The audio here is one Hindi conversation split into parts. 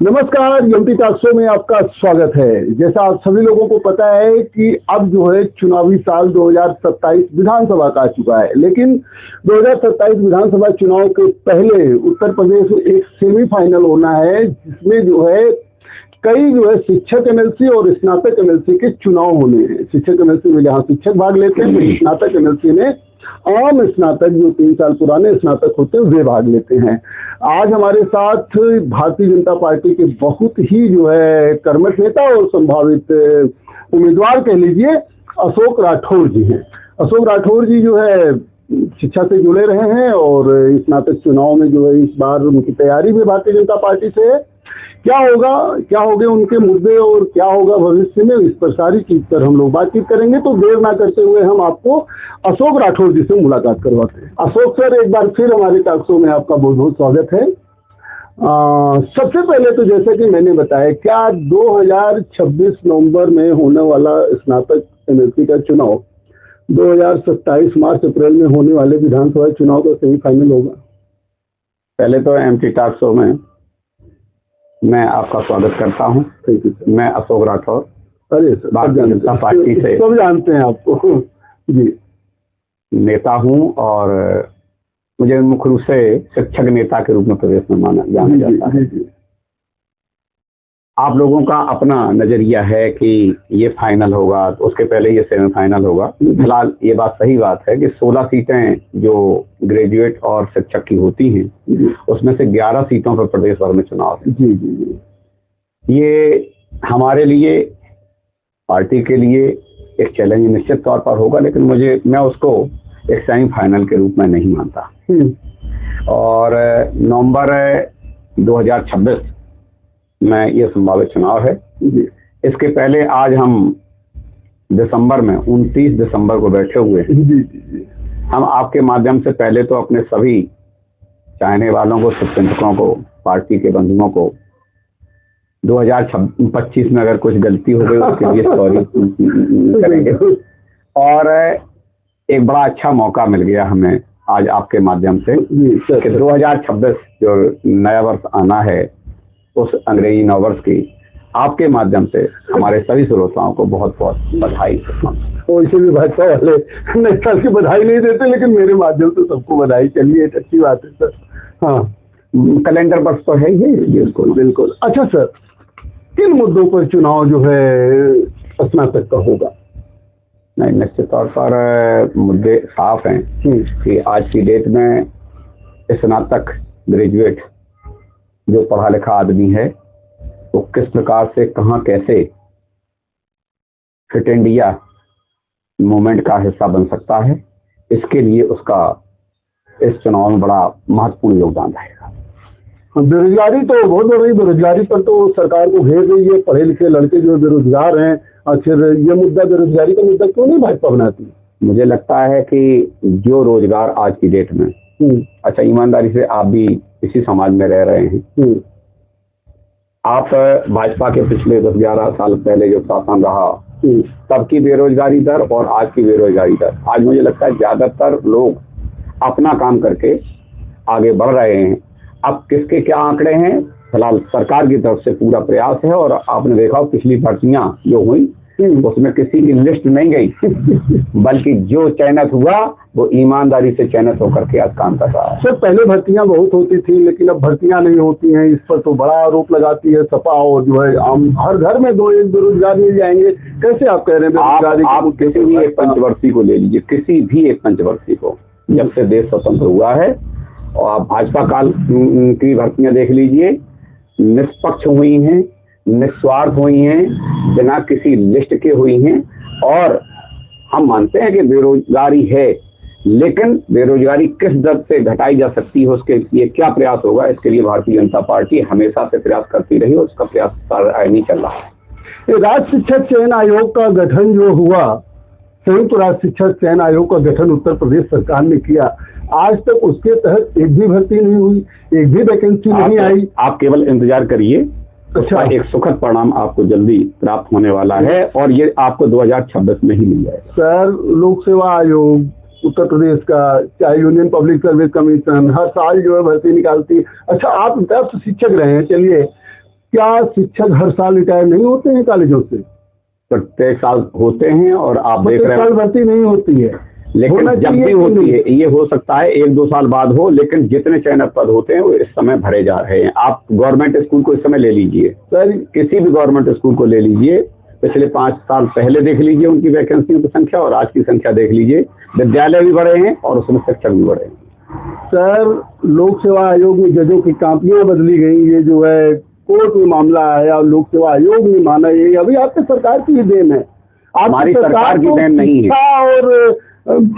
नमस्कार, एमपी टॉक शो में आपका स्वागत है। जैसा आप सभी लोगों को पता है कि अब जो है चुनावी साल 2027 विधानसभा का आ चुका है, लेकिन 2027 विधानसभा चुनाव के पहले उत्तर प्रदेश में एक सेमीफाइनल होना है, जिसमें जो है कई जो है शिक्षक एमएलसी और स्नातक एमएलसी के चुनाव होने हैं। शिक्षक एमएलसी में जहाँ शिक्षक भाग लेते हैं, स्नातक एमएलसी में आम स्नातक जो 3 साल पुराने स्नातक होते हैं वे भाग लेते हैं। आज हमारे साथ भारतीय जनता पार्टी के बहुत ही जो है कर्मठ नेता और संभावित उम्मीदवार कह लीजिए अशोक राठौर जी हैं। अशोक राठौर जी जो है शिक्षा से जुड़े रहे हैं और स्नातक चुनाव में जो है इस बार उनकी तैयारी भी भारतीय जनता पार्टी से है। क्या होंगे उनके मुद्दे और क्या होगा भविष्य में, इस पर सारी चीज पर हम लोग बातचीत करेंगे। तो देर ना करते हुए हम आपको अशोक राठौर जी से मुलाकात करवाते हैं। अशोक सर, एक बार फिर हमारे टॉक शो में आपका बहुत बहुत स्वागत है। सबसे पहले तो जैसे कि मैंने बताया, क्या 2026 नवंबर में होने वाला स्नातक एमएलसी का चुनाव 2027 मार्च अप्रैल में होने वाले विधानसभा चुनाव का सेमीफाइनल होगा? पहले तो एमपी टॉक शो में मैं आपका स्वागत करता हूं। मैं अशोक राठौर, भारतीय जनता पार्टी से सब जानते हैं आपको जी, नेता हूं और मुझे मुख्य रूप से शिक्षक नेता के रूप में प्रदेश में जाना जाता है। आप लोगों का अपना नजरिया है कि ये फाइनल होगा, तो उसके पहले ये सेमीफाइनल होगा। फिलहाल ये बात सही बात है कि 16 सीटें जो ग्रेजुएट और शिक्षक की होती हैं, उसमें से 11 सीटों पर प्रदेश भर में चुनाव है। जी जी जी। ये हमारे लिए, पार्टी के लिए एक चैलेंज निश्चित तौर पर होगा, लेकिन मैं उसको एक सेमीफाइनल के रूप में नहीं मानता। और नवंबर 2026 में ये संभावित चुनाव है। इसके पहले आज हम दिसंबर में 29 दिसंबर को बैठे हुए हैं। हम आपके माध्यम से पहले तो अपने सभी चाहने वालों को, शुभचिंतकों को, पार्टी के बंधुओं को 2025 में अगर कुछ गलती हो गई उसके लिए सॉरी करेंगे। और एक बड़ा अच्छा मौका मिल गया हमें आज आपके माध्यम से कि 2026 जो नया वर्ष आना है, उस अंग्रेजी नववर्ष की आपके माध्यम से हमारे सभी श्रोताओं को बहुत बहुत बधाई। वैसे भी भाजपा वाले नए साल की बधाई नहीं देते, लेकिन मेरे माध्यम से सबको बधाई। चलिए, अच्छी बात है सर। हाँ, कैलेंडर वर्ष तो है ये, बिल्कुल बिल्कुल। अच्छा सर, किन मुद्दों पर चुनाव जो है स्नातक का होगा? नहीं, निश्चित तौर पर मुद्दे साफ हैं कि आज की डेट में स्नातक ग्रेजुएट जो पढ़ा लिखा आदमी है वो किस प्रकार से, कहां, कैसे फिट इंडिया मूवमेंट का हिस्सा बन सकता है, इसके लिए उसका इस चुनाव में बड़ा महत्वपूर्ण योगदान रहेगा। बेरोजगारी तो बहुत बढ़ रही, बेरोजगारी पर तो सरकार को घेर रही है। पढ़े लिखे लड़के जो बेरोजगार हैं, आखिर ये मुद्दा, बेरोजगारी का मुद्दा क्यों नहीं भाजपा बनाती? मुझे लगता है कि जो रोजगार आज की डेट में, अच्छा ईमानदारी से आप भी इसी समाज में रह रहे हैं, आप भाजपा के पिछले 10-11 साल पहले जो शासन रहा, तब की बेरोजगारी दर और आज की बेरोजगारी दर, आज मुझे लगता है ज्यादातर लोग अपना काम करके आगे बढ़ रहे हैं। अब किसके क्या आंकड़े हैं, फिलहाल सरकार की तरफ से पूरा प्रयास है। और आपने देखा पिछली भर्तियां जो हुई उसमें किसी की लिस्ट नहीं गई, बल्कि जो चयनित हुआ वो ईमानदारी से चयनित होकर के आज काम कर रहा है। सर, पहले भर्तियां बहुत होती थी, लेकिन अब भर्तियां नहीं होती हैं। इस पर तो बड़ा आरोप लगाती है सपा, और जो है आम हर घर में 2-1 बेरोजगार मिल जाएंगे। कैसे आप कह रहे हैं बेरोजगारी? आप किसी भी एक पंचवर्षीय को ले लीजिए, किसी भी एक पंचवर्षीय को, जब से देश स्वतंत्र हुआ है, और आप भाजपा काल की भर्तियां देख लीजिए, निष्पक्ष हुई हैं, निस्वार्थ हुई हैं, बिना किसी लिस्ट के हुई हैं। और हम मानते हैं कि बेरोजगारी है, लेकिन बेरोजगारी किस दर से घटाई जा सकती है, उसके लिए क्या प्रयास होगा, इसके लिए भारतीय जनता पार्टी हमेशा से प्रयास करती रही और उसका प्रयास नहीं चल रहा है। राज्य शिक्षक चयन आयोग का गठन जो हुआ, संयुक्त राज्य शिक्षक चयन आयोग का गठन उत्तर प्रदेश सरकार ने किया, आज तक उसके तहत एक भी भर्ती नहीं हुई, एक भी वैकेंसी नहीं आई। आप केवल इंतजार करिए, अच्छा, एक सुखद परिणाम आपको जल्दी प्राप्त होने वाला है और ये आपको 2026 में ही मिल जाएगा। सर, लोक सेवा आयोग, उत्तर प्रदेश का, चाहे यूनियन पब्लिक सर्विस कमीशन हर साल जो है भर्ती निकालती है। अच्छा, आप रिटायर्ड शिक्षक रहे हैं, चलिए, क्या शिक्षक हर साल रिटायर नहीं होते हैं कॉलेजों से? प्रत्येक साल होते हैं, और आप देख रहे हैं भर्ती नहीं होती है, लेकिन जब भी होती है, ये हो सकता है 1-2 साल बाद हो, लेकिन जितने चयनित पद होते हैं वो इस समय भरे जा रहे हैं। आप गवर्नमेंट स्कूल को इस समय ले लीजिए सर, किसी भी गवर्नमेंट स्कूल को ले लीजिए, पिछले 5 साल पहले देख लीजिए उनकी वैकेंसियों की संख्या और आज की संख्या देख लीजिए। विद्यालय भी बढ़े हैं और उसमें शिक्षक भी बढ़े हैं। सर, लोक सेवा आयोग में जजों की कापियां बदली गई, ये जो है कोर्ट में मामला आया और लोक सेवा आयोग ने माना, ये अभी आपकी सरकार की ही देन है। हमारी सरकार की देन नहीं है, और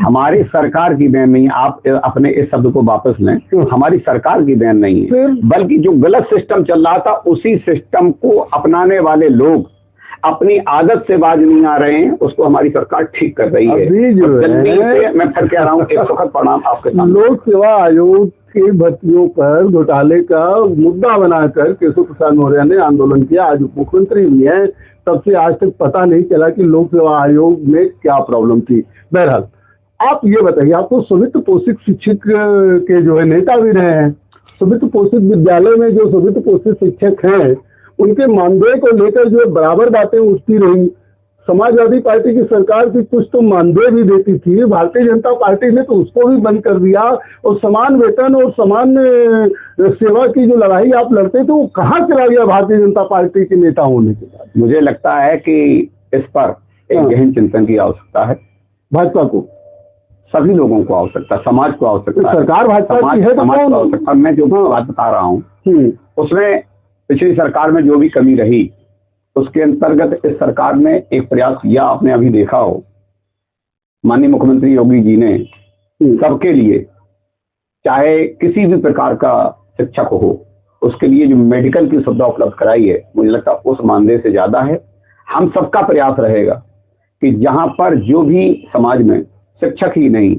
हमारी सरकार की देन नहीं। आप अपने इस शब्द को वापस लें, हमारी सरकार की देन नहीं है, बल्कि जो गलत सिस्टम चल रहा था उसी सिस्टम को अपनाने वाले लोग अपनी आदत से बाज नहीं आ रहे हैं, उसको हमारी सरकार ठीक कर रही है। जल्दी से मैं फिर कह रहा हूँ, एक सुखद परिणाम आपके सामने। लोक सेवा आयोग की भर्तियों पर घोटाले का मुद्दा बनाकर केशव प्रसाद मौर्य ने आंदोलन किया। आज उप मुख्यमंत्री भी है, तब से आज तक पता नहीं चला कि लोक सेवा आयोग में क्या प्रॉब्लम थी। बहरहाल, आप ये बताइए, आप तो संवित पोषित शिक्षक के जो है नेता भी रहे हैं। संवित पोषित विद्यालय में जो संवित पोषित शिक्षक हैं, उनके मानदेय को लेकर जो बराबर बातें उठती रही। समाजवादी पार्टी की सरकार थी, कुछ तो मानदेय भी देती थी, भारतीय जनता पार्टी ने तो उसको भी बंद कर दिया। और समान वेतन और समान सेवा की जो लड़ाई आप लड़ते थे, वो कहाँ चला गया भारतीय जनता पार्टी के नेता होने के बाद? मुझे लगता है कि इस पर एक गहन चिंतन की आवश्यकता है। भाजपा को, सभी लोगों को आवश्यकता, समाज को आवश्यकता, सरकार भाजपा की है तो समाज को आवश्यकता। मैं जो बात बता रहा हूँ उसमें पिछली सरकार में जो भी कमी रही, उसके अंतर्गत इस सरकार ने एक प्रयास किया। आपने अभी देखा हो, माननीय मुख्यमंत्री योगी जी ने सबके लिए, चाहे किसी भी प्रकार का शिक्षक हो, उसके लिए जो मेडिकल की सुविधा उपलब्ध कराई है, मुझे लगता है उस मानदेय से ज्यादा है। हम सबका प्रयास रहेगा कि जहां पर जो भी समाज में शिक्षक ही नहीं,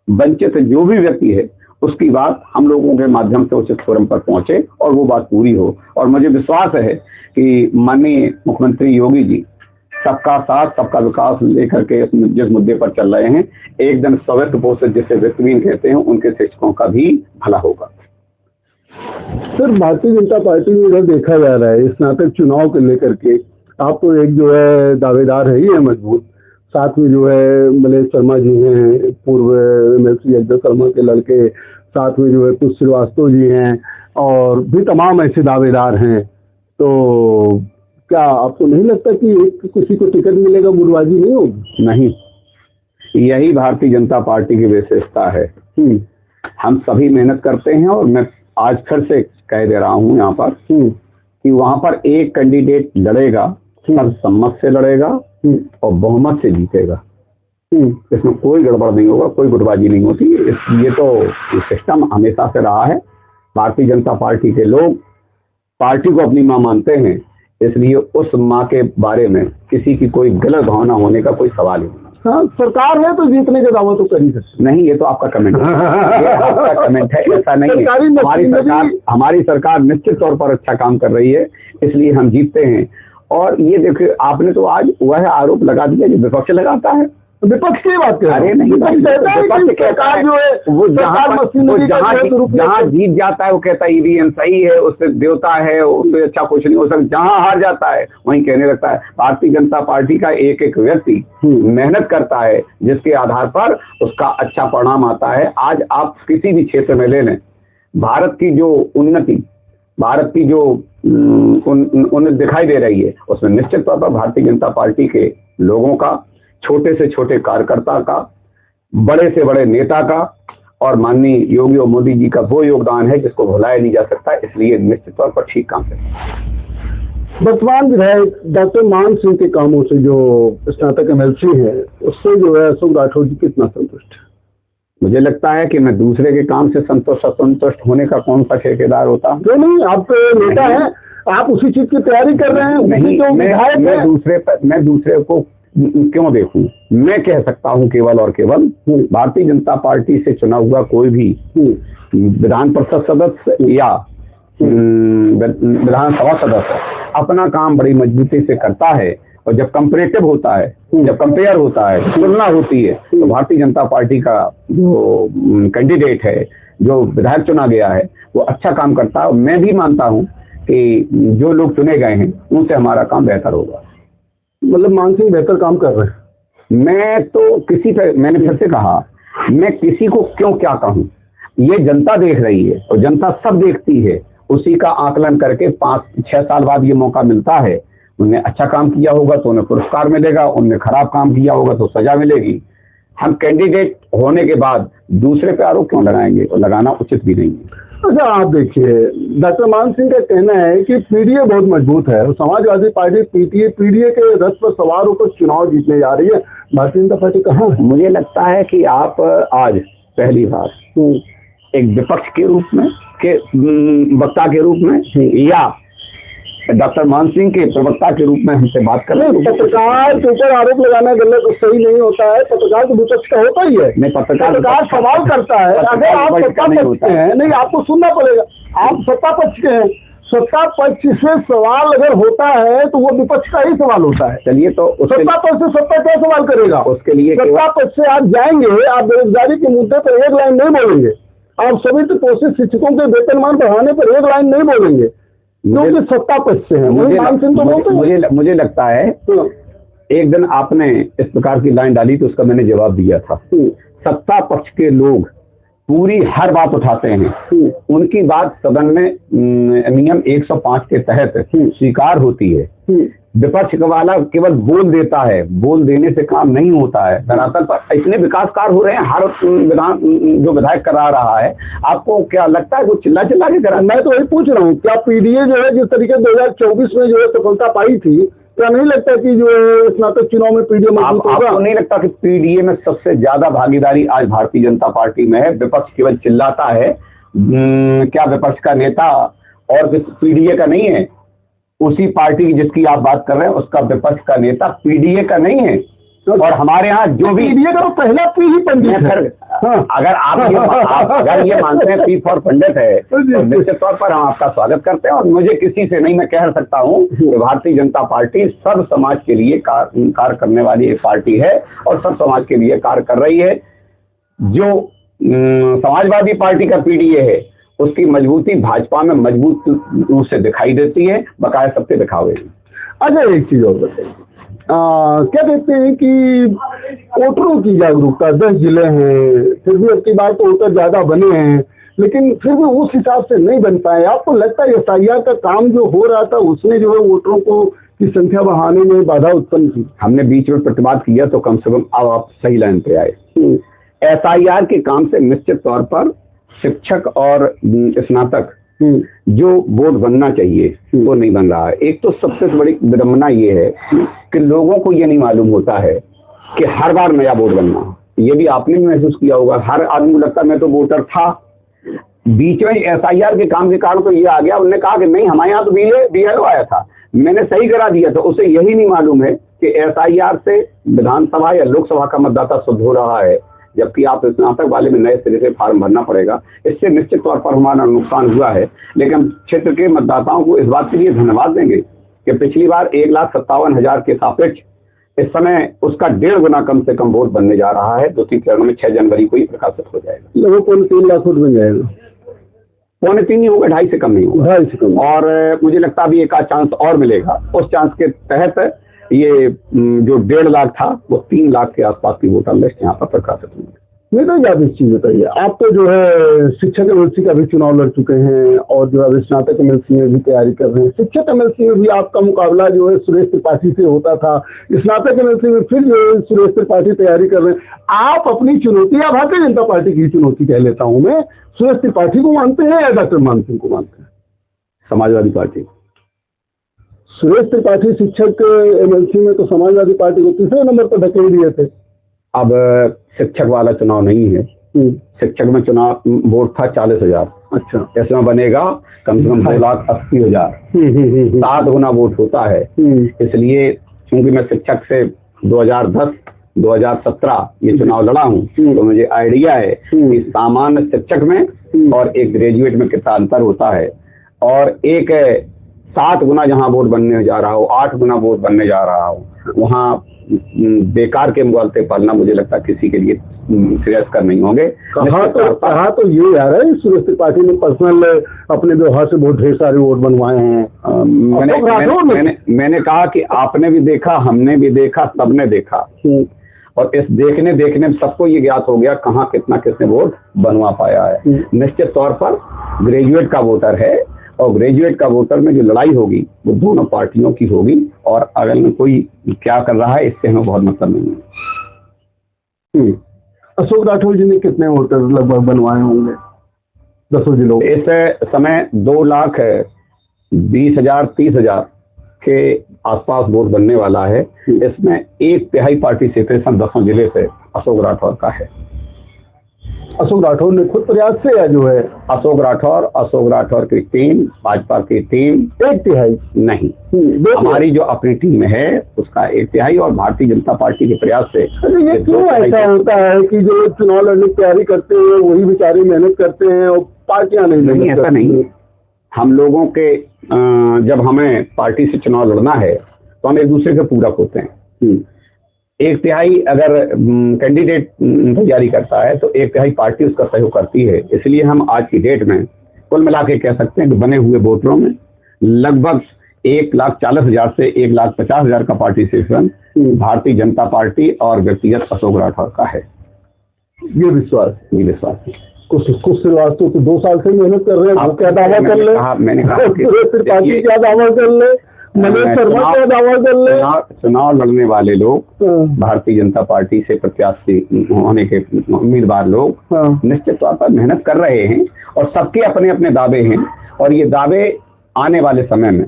वंचित जो भी व्यक्ति है, उसकी बात हम लोगों के माध्यम से उचित फोरम पर पहुंचे और वो बात पूरी हो। और मुझे विश्वास है कि माननीय मुख्यमंत्री योगी जी सबका साथ सबका विकास लेकर के जिस मुद्दे पर चल रहे हैं, एक दिन स्वस्थ पोषित जिसे वित्तहीन कहते हैं, उनके शिक्षकों का भी भला होगा। सर, भारतीय जनता पार्टी में इधर देखा जा रहा है स्नातक चुनाव को लेकर के, आप तो एक जो है दावेदार है ही है मजबूत, साथ में जो है मलेश शर्मा जी हैं, पूर्व MLC अजय शर्मा के लड़के, साथ में जो है कुछ श्रीवास्तव जी हैं और भी तमाम ऐसे दावेदार हैं। तो क्या आपको नहीं लगता कि किसी को टिकट मिलेगा, गुटबाजी नहीं होगी? नहीं, यही भारतीय जनता पार्टी की विशेषता है। हम सभी मेहनत करते हैं और मैं आज फिर से कह दे रहा हूं यहाँ पर कि वहां पर एक कैंडिडेट लड़ेगा, सर्वसम्मत से लड़ेगा और बहुमत से जीतेगा। इसमें कोई गड़बड़ नहीं होगा, कोई गुटबाजी नहीं होती। ये तो सिस्टम हमेशा से रहा है। भारतीय जनता पार्टी के लोग पार्टी को अपनी मां मानते हैं, इसलिए उस मां के बारे में किसी की कोई गलत भावना होने का कोई सवाल ही नहीं। हाँ, सरकार है तो जीतने का दावा तो कर ही सकते नहीं। ये तो आपका कमेंट है, ये आपका कमेंट है, ऐसा नहीं है। हमारी सरकार निश्चित तौर पर अच्छा काम कर रही है, इसलिए हम जीतते हैं। और ये देखिए, आपने तो आज वह आरोप लगा दिया जो विपक्ष लगाता है। विपक्ष की बात कर, अरे नहीं, विपक्ष कहता है वो जहाँ जीत जाता है वो कहता है ईवीएम सही है, उससे देवता है, उससे अच्छा कुछ नहीं हो सकता। जहाँ हार जाता है वहीं कहने लगता है। भारतीय जनता पार्टी का एक एक व्यक्ति मेहनत करता है, जिसके आधार पर उसका अच्छा परिणाम आता है। आज आप किसी भी क्षेत्र में ले लें, भारत की जो उन्नति, भारत की जो उन्नति दिखाई दे रही है, उसमें निश्चित तौर पर भारतीय जनता पार्टी के लोगों का, छोटे से छोटे कार्यकर्ता का, बड़े से बड़े नेता का और माननीय योगी और मोदी जी का वो योगदान है जिसको भुलाया नहीं जा सकता। इसलिए निश्चित तौर पर ठीक काम करें। वर्तमान विधायक डॉक्टर मान सिंह के कामों से, जो स्नातक MLC है, उससे जो है अशोक राठौर जी कितना संतुष्ट है? मुझे लगता है कि मैं दूसरे के काम से असंतुष्ट होने का कौन सा ठेकेदार होता? नहीं, आप नेता हैं, आप उसी चीज की तैयारी कर रहे हैं। नहीं, मैं दूसरे को क्यों देखूं? मैं कह सकता हूं केवल और केवल भारतीय जनता पार्टी से चुना हुआ कोई भी विधान परिषद सदस्य या विधानसभा सदस्य अपना काम बड़ी मजबूती से करता है और जब कंपेरेटिव होता है, जब कंपेयर होता है, तुलना होती है, तो भारतीय जनता पार्टी का जो कैंडिडेट है, जो विधायक चुना गया है, वो अच्छा काम करता है। और मैं भी मानता हूं कि जो लोग चुने गए हैं उनसे हमारा काम बेहतर होगा। मतलब मान सिंह बेहतर काम कर रहे हैं। मैं तो किसी पे, मैंने फिर से कहा, मैं किसी को क्यों क्या कहूं, ये जनता देख रही है और जनता सब देखती है, उसी का आकलन करके 5-6 साल बाद ये मौका मिलता है। उन्हें अच्छा काम किया होगा तो उन्हें पुरस्कार मिलेगा, उन्हें खराब काम किया होगा तो सजा मिलेगी। हम कैंडिडेट होने के बाद दूसरे पे आरोप क्यों लगाएंगे, और लगाना उचित भी नहीं है। अच्छा, आप देखिए, डॉक्टर मान सिंह का कहना है कि पीडीए बहुत मजबूत है और समाजवादी पार्टी पीडीए के रथ पर सवार होकर चुनाव जीतने जा रही है। भारतीय जनता पार्टी कहाँ है? मुझे लगता है कि आप आज पहली बार एक विपक्ष के रूप में, के वक्ता के रूप में, या डॉक्टर मान सिंह के प्रवक्ता के रूप में हमसे बात कर रहे हैं। पत्रकार के ऊपर आरोप लगाना गलत सही नहीं होता है। पत्रकार तो विपक्ष का होता ही है। नहीं, पत्रकार सवाल करता है। अगर आप सत्ता पक्ष के हैं, नहीं, आपको सुनना पड़ेगा, आप सत्ता पक्ष के हैं, सत्ता पक्ष से सवाल अगर होता है तो वो विपक्ष का ही सवाल होता है। चलिए, तो सत्ता पक्ष से सत्ता क्या सवाल करेगा? उसके लिए सत्ता पक्ष से आप जाएंगे, आप बेरोजगारी के मुद्दे पर एक लाइन नहीं बोलेंगे, आप सभी पोषित शिक्षकों के वेतनमान बढ़ाने पर एक लाइन नहीं बोलेंगे, क्योंकि सत्ता पक्ष से है। मुझे लगता है एक दिन आपने इस प्रकार की लाइन डाली तो उसका मैंने जवाब दिया था। सत्ता पक्ष के लोग पूरी हर बात उठाते हैं, उनकी बात सदन में नियम 105 के तहत स्वीकार होती है। विपक्ष वाला केवल बोल देता है, बोल देने से काम नहीं होता है। धरातल पर इतने विकास कार्य हो रहे हैं, हर जो विधायक करा रहा है। आपको क्या लगता है वो चिल्ला चिल्ला के करा? मैं तो वही पूछ रहा हूँ, क्या पीडीए जो है जिस तरीके 2024 में जो है सफलता पाई थी, क्या नहीं लगता कि जो है स्नातक चुनाव में पीडीए मजबूत होगा? आपको नहीं लगता कि पीडीए में सबसे ज्यादा भागीदारी आज भारतीय जनता पार्टी में है? विपक्ष केवल चिल्लाता है, क्या विपक्ष का नेता और पीडीए का नहीं है? उसी पार्टी की जिसकी आप बात कर रहे हैं उसका विपक्ष का नेता पीडीए का नहीं है। और हमारे यहाँ जो भी पीडीए का तो पहला पी ही पंडित है। अगर अगर ये मानते हैं पी फॉर पंडित है तो निश्चित तौर पर हम आपका स्वागत करते हैं। और मुझे किसी से नहीं, मैं कह सकता हूँ कि भारतीय जनता पार्टी सब समाज के लिए कार्य करने वाली एक पार्टी है और सब समाज के लिए कार्य कर रही है। जो समाजवादी पार्टी का पीडीए है उसकी मजबूती भाजपा में मजबूत रूप से दिखाई देती है, बकाया सबके दिखावे। अच्छा, एक चीज और बताइए, क्या कहते हैं कि वोटरों की जागरूकता 10 जिले हैं, फिर भी अब की बार तो वोटर ज्यादा बने हैं, लेकिन फिर भी उस हिसाब से नहीं बन पाए। आपको लगता है एसआईआर का काम जो हो रहा था उसने जो है वोटरों को की संख्या बढ़ाने में बाधा उत्पन्न की? हमने बीच में प्रतिवाद किया तो कम से कम अब आप सही लाइन पे आए। एसआईआर के काम से निश्चित तौर पर शिक्षक और स्नातक जो बोर्ड बनना चाहिए वो नहीं बन रहा है। एक तो सबसे बड़ी विडंबना ये है कि लोगों को ये नहीं मालूम होता है कि हर बार नया बोर्ड बनना, ये भी आपने भी महसूस किया होगा। हर आदमी को लगता है मैं तो वोटर था। बीच में एसआईआर के काम के कारण तो ये आ गया, उन्होंने कहा कि नहीं हमारे यहाँ तो बीएलओ आया था, मैंने सही करा दिया था। उसे यही नहीं मालूम है कि एसआईआर से विधानसभा या लोकसभा का मतदाता शुद्ध हो रहा है, जबकि आप स्नातक वाले में नए सिरे से फॉर्म भरना पड़ेगा। इससे निश्चित तौर पर हमारा नुकसान हुआ है, लेकिन क्षेत्र के मतदाताओं को इस बात के लिए धन्यवाद देंगे कि पिछली बार 1,57,000 के सापेक्ष इस समय उसका 1.5 गुना कम से कम वोट बनने जा रहा है। 2-3 चरणों में 6 जनवरी को ही प्रकाशित हो जाएगा। लगभग 3 लाख वोट बन जाएगा। 2.25 नहीं होगा, 2.5 से कम नहीं होगा। 2.5 से कम। और मुझे लगता है अभी एक चांस और मिलेगा। उस चांस के तहत ये जो 1.5 लाख था वो 3 लाख के आसपास की वोटर लिस्ट यहाँ पर प्रकाशित हुई। नहीं तो ज्यादा चीज बताइए, आप तो जो है शिक्षक एमएलसी का भी चुनाव लड़ चुके हैं और जो है स्नातक एमएलसी में भी तैयारी कर रहे हैं। शिक्षक एमएलसी में भी आपका मुकाबला जो है सुरेश त्रिपाठी से होता था, स्नातक एमएलसी में फिर जो है सुरेश त्रिपाठी तैयारी कर रहे हैं। आप अपनी चुनौती या भारतीय जनता पार्टी की चुनौती कह लेता हूं मैं, सुरेश त्रिपाठी को मानते हैं या डॉक्टर मान सिंह को मानते हैं? समाजवादी पार्टी। सुरेश त्रिपाठी शिक्षक एमएलसी में तो समाजवादी पार्टी को तीसरे नंबर पर ढकेल दिए थे। अब शिक्षक वाला चुनाव नहीं है, शिक्षक में चुनाव वोट था 40,000। अच्छा, इसमें बनेगा कम से कम 2,80,000, 7 गुना वोट होता है। इसलिए क्योंकि मैं शिक्षक से 2010-2017 ये चुनाव लड़ा हूँ तो मुझे आइडिया है कि सामान्य शिक्षक में और एक ग्रेजुएट में कितना अंतर होता है। और एक 7 गुना जहां वोट बनने जा रहा हो, 8 गुना वोट बनने जा रहा हो, वहाँ बेकार के मुगालते पालना मुझे लगता है किसी के लिए श्रेयस्कर नहीं होंगे। कहा तो ये यार है सुरेश त्रिपाठी ने पर्सनल अपने व्यवहार से बहुत ढेर सारे वोट बनवाए हैं। मैंने कहा कि आपने भी देखा, हमने भी देखा, सबने देखा, और इस देखने में सबको ये ज्ञात हो गया कहाँ कितना किसने वोट बनवा पाया है। निश्चित तौर पर ग्रेजुएट का वोटर है, और ग्रेजुएट का वोटर में जो लड़ाई होगी वो दोनों पार्टियों की होगी, और अगल में कोई क्या कर रहा है इससे हमें बहुत मतलब नहीं है। अशोक राठौर जी ने कितने वोटर लगभग बनवाए होंगे 10 जिलों? इस समय 2,20,000 30,000 के आसपास वोट बनने वाला है। इसमें 1/3 पार्टिसिपेशन 10 जिले से अशोक राठौर का है। अशोक राठौर ने खुद प्रयास से या जो है अशोक राठौर की टीम, भाजपा की टीम 1/3 नहीं, हमारी जो अपनी टीम है उसका 1/3, और भारतीय जनता पार्टी के प्रयास से। ये क्यों ऐसा होता है कि जो चुनाव लड़ने की तैयारी करते हैं वही बेचारे मेहनत करते हैं और पार्टियां नहीं? ऐसा नहीं, हम लोगों के जब हमें पार्टी से चुनाव लड़ना है तो हम एक दूसरे के पूरक होते हैं। 1/3 अगर कैंडिडेट तैयारी करता है तो 1/3 पार्टी उसका सहयोग करती है। इसलिए हम आज की डेट में कुल मिला के कह सकते हैं कि बने हुए वोटरों में लगभग 1,40,000 से 1,50,000 का पार्टिसिपेशन भारतीय जनता पार्टी और व्यक्तिगत अशोक राठौर का है। ये विश्वास कुछ श्रीवास्तव तो 2 साल से मेहनत कर रहे हैं। क्या दावा कर ले? मैंने कहा त्रिपाठी क्या दावा कर ले, मनोज शर्मा क्या दावा कर ले? चुनाव लड़ने वाले लोग, भारतीय जनता पार्टी से प्रत्याशी होने के उम्मीदवार लोग निश्चित तौर पर मेहनत कर रहे हैं, और सबके अपने अपने दावे हैं, और ये दावे आने वाले समय में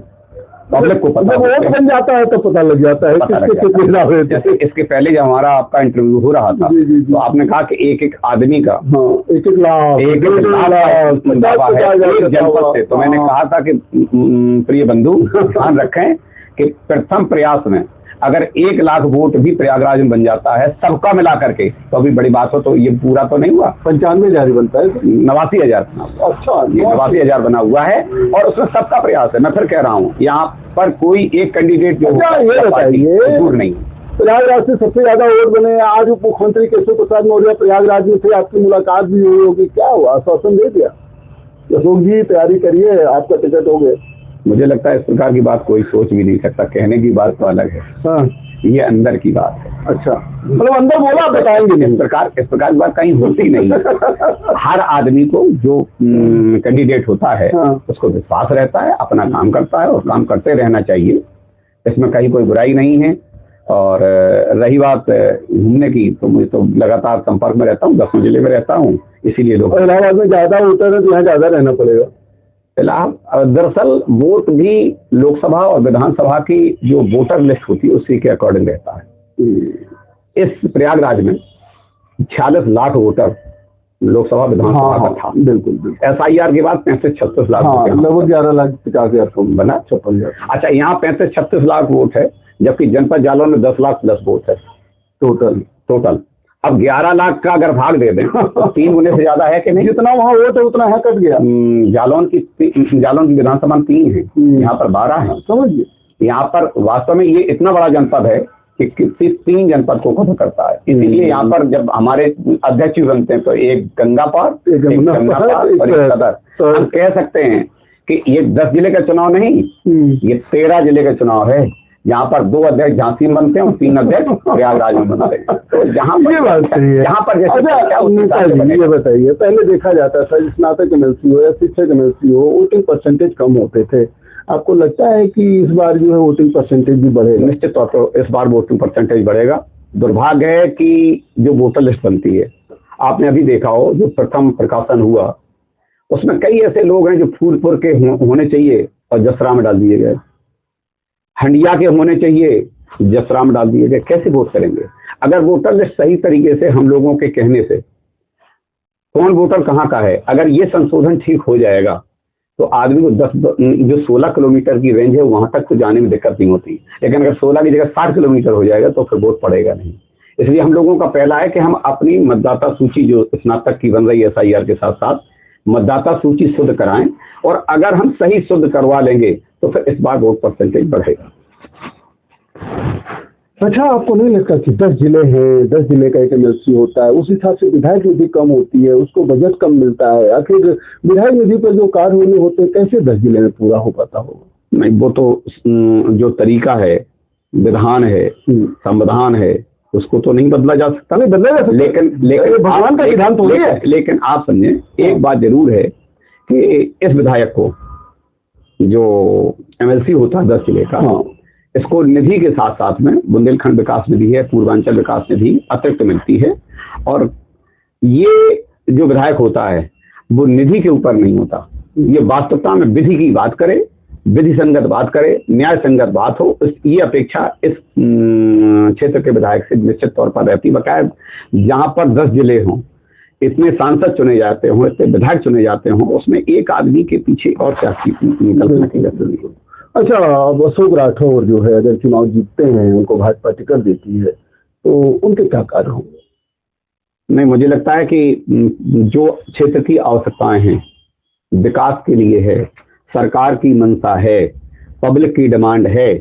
पब्लिक को पता बन जाता है तो पता लग जाता है किसके दावे। जैसे इसके पहले जब हमारा आपका इंटरव्यू हो रहा था तो आपने कहा कि एक आदमी का 1 लाख दावा है एक जनपद से। तो मैंने कहा था कि प्रिय बंधु ध्यान रखें कि प्रथम प्रयास में अगर 1 लाख वोट भी प्रयागराज में बन जाता है सबका मिला करके तो अभी बड़ी बात हो, तो ये पूरा तो नहीं हुआ। 95,000 बनता है, 89,000। अच्छा, 89,000 बना हुआ है, और उसमें सबका प्रयास है। मैं फिर कह रहा हूँ यहाँ पर कोई एक कैंडिडेट जो दूर नहीं। प्रयागराज से सबसे ज्यादा वोट बने। आज उप मुख्यमंत्री केशव प्रसाद मौर्य प्रयागराज में थे, आपकी मुलाकात भी हुई होगी, क्या हुआ? आश्वासन दे दिया अशोक जी तैयारी करिए आपका टिकट हो गए? मुझे लगता है इस प्रकार की बात कोई सोच भी नहीं सकता। कहने की बात तो अलग है, ये अंदर की बात है। अच्छा, मतलब अंदर बोला बताएंगे नहीं? इस प्रकार की बात कहीं होती नहीं। हर आदमी को जो कैंडिडेट होता है उसको विश्वास रहता है, अपना काम करता है, और काम करते रहना चाहिए, इसमें कहीं कोई बुराई नहीं है। और रही बात घूमने की, तो मुझे तो लगातार संपर्क में रहता हूँ, 10 जिले में रहता हूँ, इसीलिए लोग। इलाहाबाद में ज्यादा वोटर है तो यहाँ ज्यादा रहना पड़ेगा। दरअसल वोट भी लोकसभा और विधानसभा की जो वोटर लिस्ट होती है उसी के अकॉर्डिंग रहता है। इस प्रयागराज में 46 लाख वोटर लोकसभा विधानसभा का था। बिल्कुल। SIR के बाद 35-36 लाख लगभग 11,50,000 बना 56,000। अच्छा, यहाँ 35-36 लाख वोट है, जबकि जनपद जालौन में 10 लाख प्लस वोट है टोटल। अब 11 लाख का अगर भाग दे दें तो 3 गुने से ज्यादा है कि नहीं? जितना वहाँ वोट है उतना यहाँ कट गया। जालौन की विधानसभा 3 है, यहाँ पर 12 है। समझिए, यहाँ पर वास्तव में ये इतना बड़ा जनपद है कि 3 जनपद को कवर करता है। इसलिए यहाँ पर जब हमारे अध्यक्ष बनते हैं तो एक गंगा पार, एक सदर। हम कह सकते हैं कि ये 10 जिले का चुनाव नहीं, ये 13 जिले का चुनाव है। यहाँ पर 2 अध्यक्ष झांसी में बनते हैं और 3 अध्यक्ष प्रयागराज में बनते हैं। तो जहाँ ये बात सही है। यहाँ पर ये बताइए, पहले देखा जाता था स्नातक MLC हो या शिक्षक MLC हो, वोटिंग परसेंटेज कम होते थे। आपको लगता है कि इस बार जो है वोटिंग परसेंटेज भी बढ़ेगा? निश्चित तौर पर इस बार वोटिंग परसेंटेज बढ़ेगा। दुर्भाग्य है कि जो वोटर लिस्ट बनती है, आपने अभी देखा हो जो प्रथम प्रकाशन हुआ उसमें कई ऐसे लोग हैं जो फूलपुर के होने चाहिए और जसरा में डाल दिए गए, हंडिया के होने चाहिए जसरा में डाल दिए गए। कैसे वोट करेंगे? अगर वोटर लिस्ट सही तरीके से हम लोगों के कहने से कौन वोटर कहाँ का है, अगर ये संशोधन ठीक हो जाएगा तो आदमी को 16 किलोमीटर की रेंज है वहां तक तो जाने में दिक्कत नहीं होती। लेकिन अगर 16 की जगह 60 किलोमीटर हो जाएगा तो फिर वोट पड़ेगा नहीं। इसलिए हम लोगों का पहला है कि हम अपनी मतदाता सूची जो स्नातक की बन रही है SIR के साथ साथ मतदाता सूची शुद्ध कराएं, और अगर हम सही शुद्ध करवा लेंगे तो फिर इस बार वोट परसेंटेज बढ़ेगा। अच्छा, आपको नहीं लगता कि 10 जिले हैं, 10 जिले का एक एमएलसी होता है, उस हिसाब से विधायक निधि कम होती है, उसको बजट कम मिलता है, आखिर विधायक निधि पर जो कार्य होने होते हैं कैसे 10 जिले में पूरा हो पाता होगा? नहीं, वो तो जो तरीका है, विधान है, संविधान है, उसको तो नहीं बदला जा सकता। नहीं बदला जा सकता, लेकिन भगवान का विधान थोड़ी है। लेकिन आप समझे, एक बात जरूर है कि इस विधायक को जो एमएलसी होता है 10 जिले का, इसको निधि के साथ साथ में बुंदेलखंड विकास निधि है, पूर्वांचल विकास निधि अतिरिक्त मिलती है। और ये जो विधायक होता है वो निधि के ऊपर नहीं होता, ये वास्तवता में विधि की बात करे, विधि संगत बात करे, न्याय संगत बात हो, ये अपेक्षा इस क्षेत्र के विधायक से निश्चित तौर पर रहती। बकायद जहां पर 10 जिले हों, इतने सांसद चुने जाते हों, इतने विधायक चुने जाते हों, उसमें एक आदमी के पीछे और क्या कल्पना की जाती है। अच्छा, अब अशोक राठौर जो है अगर चुनाव जीतते हैं, उनको भाजपा टिकट देती है, तो उनके क्या कार्य होंगे? नहीं, मुझे लगता है कि जो क्षेत्र की आवश्यकताएं हैं, विकास के लिए है, सरकार की मंशा है, पब्लिक की डिमांड है,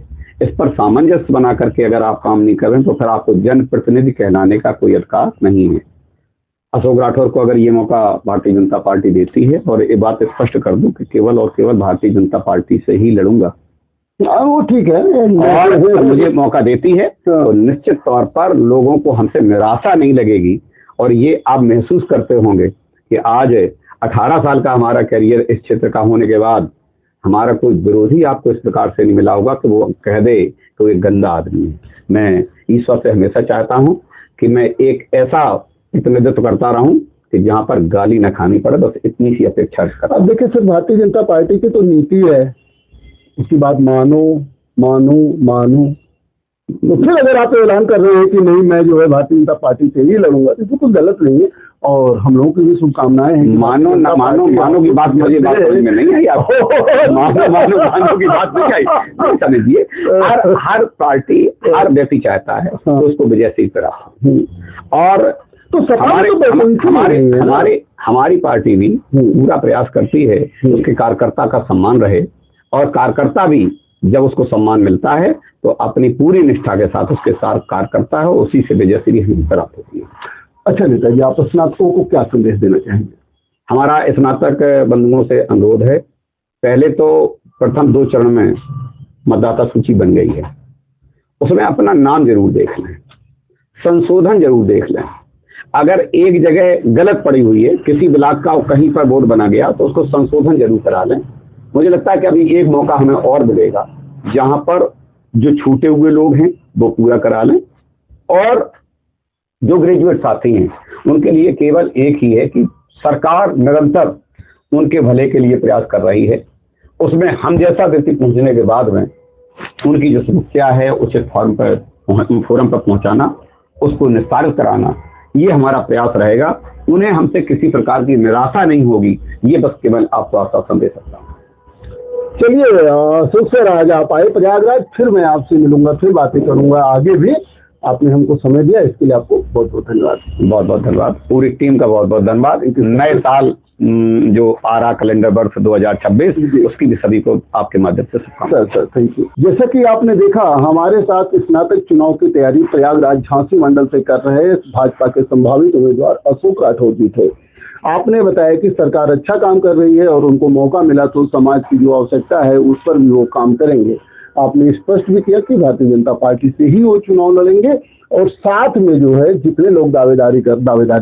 इस पर सामंजस्य बना करके अगर आप काम नहीं कर रहे हैं तो फिर आपको जनप्रतिनिधि कहलाने का कोई अधिकार नहीं है। अशोक राठौर को अगर ये मौका भारतीय जनता पार्टी देती है, और ये बात स्पष्ट कर दूं कि केवल और केवल भारतीय जनता पार्टी से ही लड़ूंगा, वो ठीक है, और मुझे मौका देती है तो निश्चित तौर पर लोगों को हमसे निराशा नहीं लगेगी। और ये आप महसूस करते होंगे कि आज 18 साल का हमारा करियर इस क्षेत्र का होने के बाद हमारा कोई विरोधी आपको इस प्रकार से नहीं मिला होगा कि वो कह दे कि वो एक गंदा आदमी है। मैं ईश्वर से हमेशा चाहता हूं कि मैं एक ऐसा प्रतिनिधित्व करता रहूं कि जहां पर गाली न खानी पड़े, बस इतनी सी अपेक्षा करता। अब देखिए, सिर्फ भारतीय जनता पार्टी की तो नीति है, उसकी बात मानो मानो मानो, तो फिर अगर आप ऐलान कर रहे हैं कि नहीं मैं जो है भारतीय जनता पार्टी से ही लड़ूंगा, तो बिल्कुल गलत नहीं है। और हम लोगों की भी शुभकामनाएं हैं। मानो ना मानो, मानो की बात मुझे बात समझ में नहीं आई आपको। मानो की बात नहीं आई, नहीं समझिए। हर पार्टी, हर व्यक्ति चाहता है तो उसको विजय से करा। और तो हमारी पार्टी भी पूरा प्रयास करती है उसके कार्यकर्ता का सम्मान रहे, और कार्यकर्ता भी जब उसको सम्मान मिलता है तो अपनी पूरी निष्ठा के साथ उसके साथ कार्य करता है, उसी से विजय श्री हमें प्राप्त होती है। अच्छा नेताजी, आप स्नातकों को क्या संदेश देना चाहेंगे? हमारा स्नातक बंधुओं से अनुरोध है, पहले तो प्रथम 2 चरण में मतदाता सूची बन गई है, उसमें अपना नाम जरूर देख लें, संशोधन जरूर देख लें। अगर एक जगह गलत पड़ी हुई है, किसी ब्लॉक का कहीं पर वोट बना गया, तो उसको संशोधन जरूर करा लें। मुझे लगता है कि अभी एक मौका हमें और मिलेगा जहां पर जो छूटे हुए लोग हैं वो पूरा करा लें, और जो ग्रेजुएट साथी हैं उनके लिए केवल एक ही है कि सरकार निरंतर उनके भले के लिए प्रयास कर रही है, उसमें हम जैसा व्यक्ति पहुंचने के बाद में उनकी जो समस्या है उचित फोरम पर पहुंचाना, उसको निस्तारित कराना, ये हमारा प्रयास रहेगा। उन्हें हमसे किसी प्रकार की निराशा नहीं होगी, ये बस केवल आपको आश्वासन दे सकता हूँ। चलिए, सुख से आज आप आए प्रयागराज, फिर मैं आपसे मिलूंगा, फिर बातें करूंगा आगे भी। आपने हमको समय दिया, इसके लिए आपको बहुत बहुत धन्यवाद। बहुत बहुत धन्यवाद, पूरी टीम का बहुत बहुत धन्यवाद। नए साल जो आ रहा कैलेंडर वर्ष 2026, उसकी भी सभी को आपके माध्यम से शुभकामनाएं। Sir thank you. जैसा कि आपने देखा, हमारे साथ स्नातक चुनाव की तैयारी प्रयागराज झांसी मंडल से कर रहे भाजपा के संभावित उम्मीदवार अशोक राठौर जी थे। आपने बताया कि सरकार अच्छा काम कर रही है और उनको मौका मिला तो समाज की जो आवश्यकता है उस पर भी वो काम करेंगे। आपने स्पष्ट भी किया कि भारतीय जनता पार्टी से ही वो चुनाव लड़ेंगे, और साथ में जो है जितने लोग दावेदारी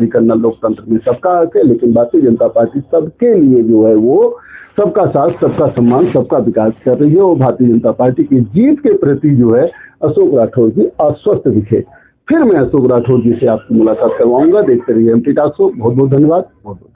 करना लोकतंत्र में सबका हक है, लेकिन भारतीय जनता पार्टी सबके लिए जो है वो सबका साथ, सबका सम्मान, सबका विकास कर रही है। और भारतीय जनता पार्टी की जीत के प्रति जो है अशोक राठौर जी आश्वस्त दिखे। फिर मैं अशोक राठौर जी से आपकी मुलाकात करवाऊंगा। देखते रहिए एमटी टॉक शो। बहुत बहुत धन्यवाद। बहुत बहुत